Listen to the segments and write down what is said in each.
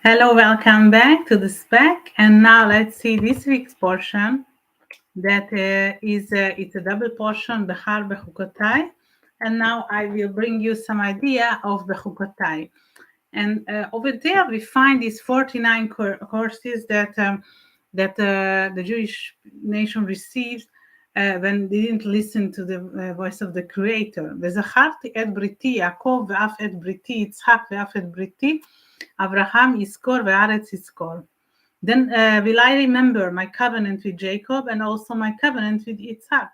Hello, welcome back to the Spec. And now let's see this week's portion. That it's a double portion, Behar Bechukotai. And now I will bring you some idea of Bechukotai. And over there we find these 49 courses that the Jewish nation received when they didn't listen to the voice of the Creator. וזכרתי את בריתי יעקב ואף את בריתי יצחק ואף את בריתי Abraham יזכור והארץ יזכור. Then will I remember my covenant with Jacob and also my covenant with Isaac,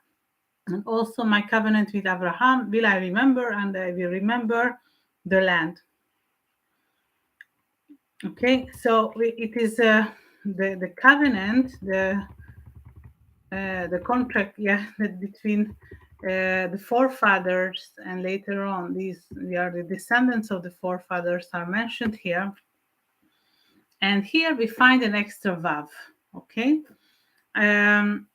and also my covenant with Abraham will I remember, and I will remember the land. Okay, so it is the covenant, the contract, between the forefathers, and later on we are the descendants of the forefathers are mentioned here. And here we find an extra vav, okay? And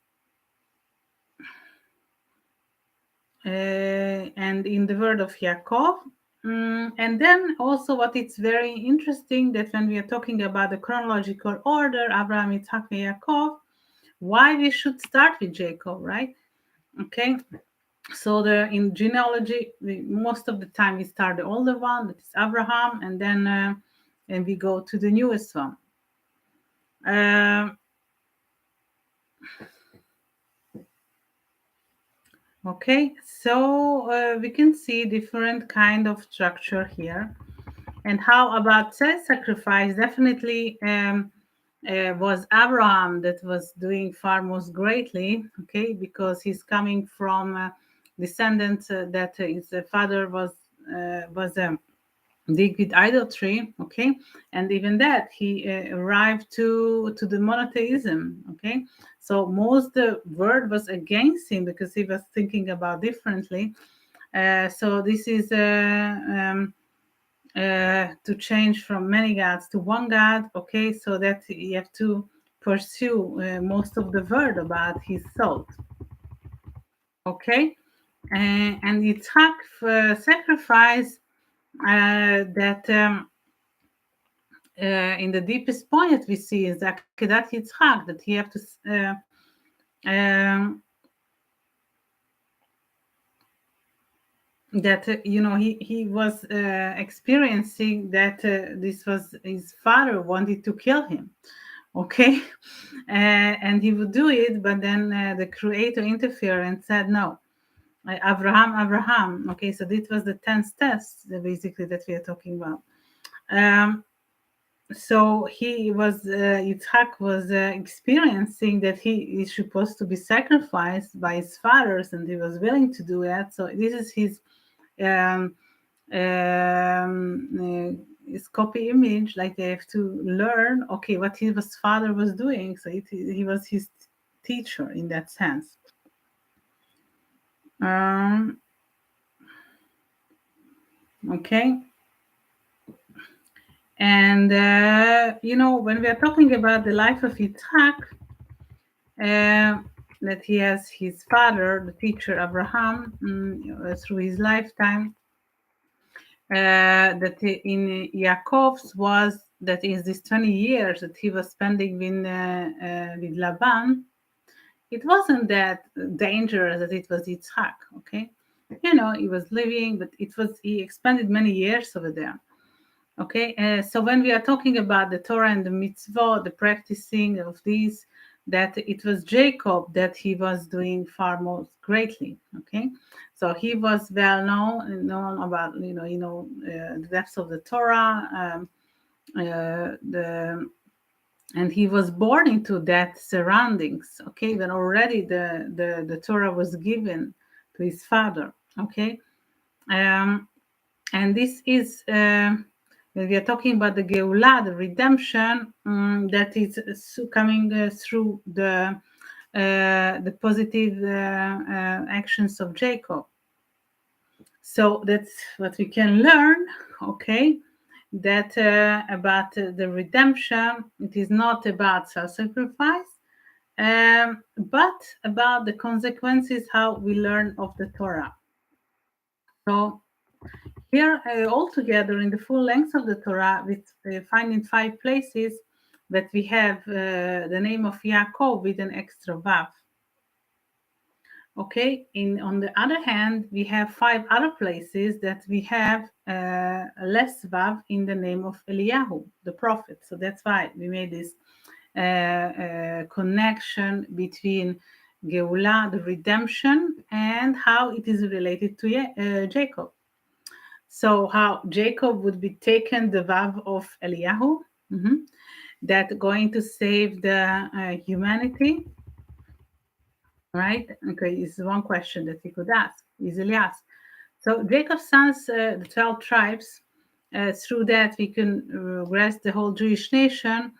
in the word of Yaakov. And then also what it's very interesting that when we are talking about the chronological order, Abraham, Yitzhak, and Yaakov, why we should start with Jacob, right? Okay, so in genealogy, most of the time we start the older one, that is Abraham, and then and we go to the newest one. Okay, so we can see different kind of structure here. And how about self-sacrifice? Definitely was Abraham that was doing far most greatly, okay, because he's coming from descendants that his father was dig with idolatry, okay, and even that he arrived to the monotheism, okay. So most the word was against him because he was thinking about differently. So this is to change from many gods to one God, okay, so that you have to pursue most of the word about his thought, okay. And Yitzhak sacrifice that in the deepest point we see is that Akedat Yitzhak, that he have to that he was experiencing that this was his father wanted to kill him, okay. And he would do it, but then the Creator interfered and said no, Abraham, okay. So this was the 10th test basically that we are talking about. So he was Yitzhak was experiencing that he is supposed to be sacrificed by his fathers, and he was willing to do that. So this is his copy image, like they have to learn, okay, what his father was doing. So he was his teacher in that sense. Okay. And when we are talking about the life of Yitzhak, that he has his father, the teacher Abraham, through his lifetime, that in Yaakov's was that is this 20 years that he was spending with Laban. It wasn't that dangerous that it was Yitzhak, okay. He was living, but he expended many years over there. Okay, so when we are talking about the Torah and the mitzvot, the practicing of these, that it was Jacob that he was doing far most greatly. Okay, so he was well known about the depths of the Torah, and he was born into that surroundings. Okay, when already the Torah was given to his father. Okay, and this is. When we are talking about the Geulah, the redemption, that is coming through the positive actions of Jacob. So that's what we can learn, okay, that about the redemption, it is not about self-sacrifice, but about the consequences, how we learn of the Torah. So Here, altogether, in the full length of the Torah, we find in 5 places that we have the name of Yaakov with an extra vav. Okay, on the other hand, we have 5 other places that we have less vav in the name of Eliyahu, the prophet. So that's why we made this connection between Geulah, the redemption, and how it is related to Jacob. So how Jacob would be taken the vav of Eliyahu, that going to save the humanity, right? Okay, this is one question that we could ask, easily ask. So Jacob's sons, the 12 tribes, through that we can grasp the whole Jewish nation.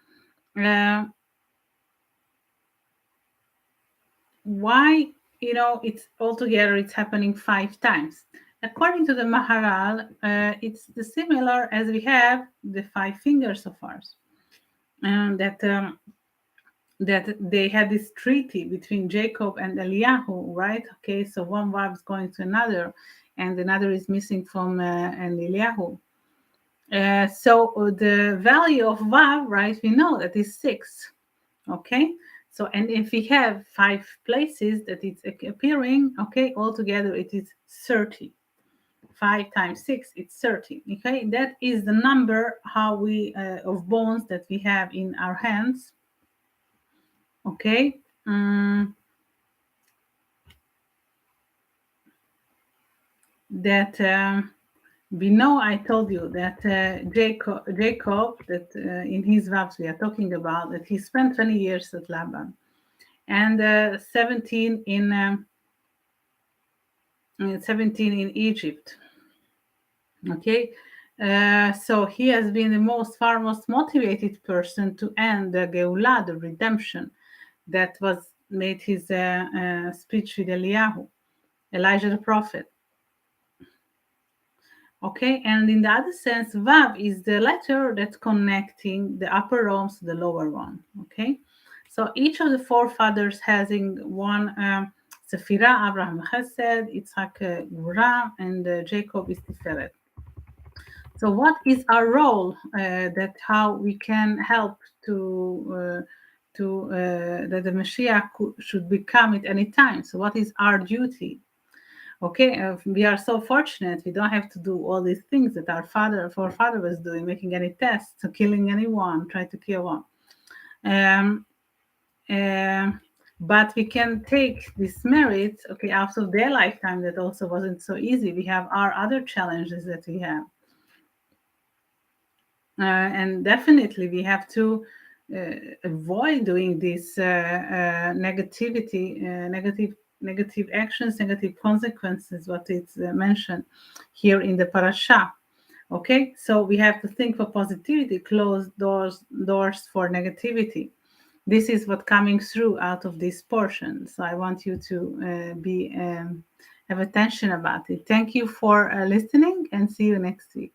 Why, it's altogether it's happening 5 times. According to the Maharal, it's the similar as we have the 5 fingers of ours, and that they had this treaty between Jacob and Eliyahu, right? Okay, so one vav is going to another, and another is missing from an Eliyahu. So the value of vav, right? We know that is 6. Okay, so and if we have 5 places that it's appearing, okay, altogether it is 30. 5 times 6, it's 30. Okay, that is the number how we of bones that we have in our hands. Okay, that we know. I told you that Jacob, that in his vows we are talking about, that he spent 20 years at Laban, and 17 in 17 in Egypt. Okay, so he has been the far most motivated person to end the Geulah, the redemption, that was made his speech with Elijah the prophet. Okay, and in the other sense, Vav is the letter that's connecting the upper realms to the lower one. Okay, so each of the forefathers having one Sephirah, Abraham Chesed, Yitzhak Gvura, and Jacob is Tiferet. So what is our role? That how we can help to that the Mashiach should become at any time. So what is our duty? Okay, we are so fortunate. We don't have to do all these things that our forefather was doing, making any tests, killing anyone, trying to kill one. But we can take this merit, okay, out of their lifetime that also wasn't so easy. We have our other challenges that we have. And definitely we have to avoid doing this negativity, negative actions, negative consequences, what it's mentioned here in the Parasha. Okay, so we have to think for positivity, close doors for negativity. This is what coming through out of this portion. So I want you to have attention about it. Thank you for listening, and see you next week.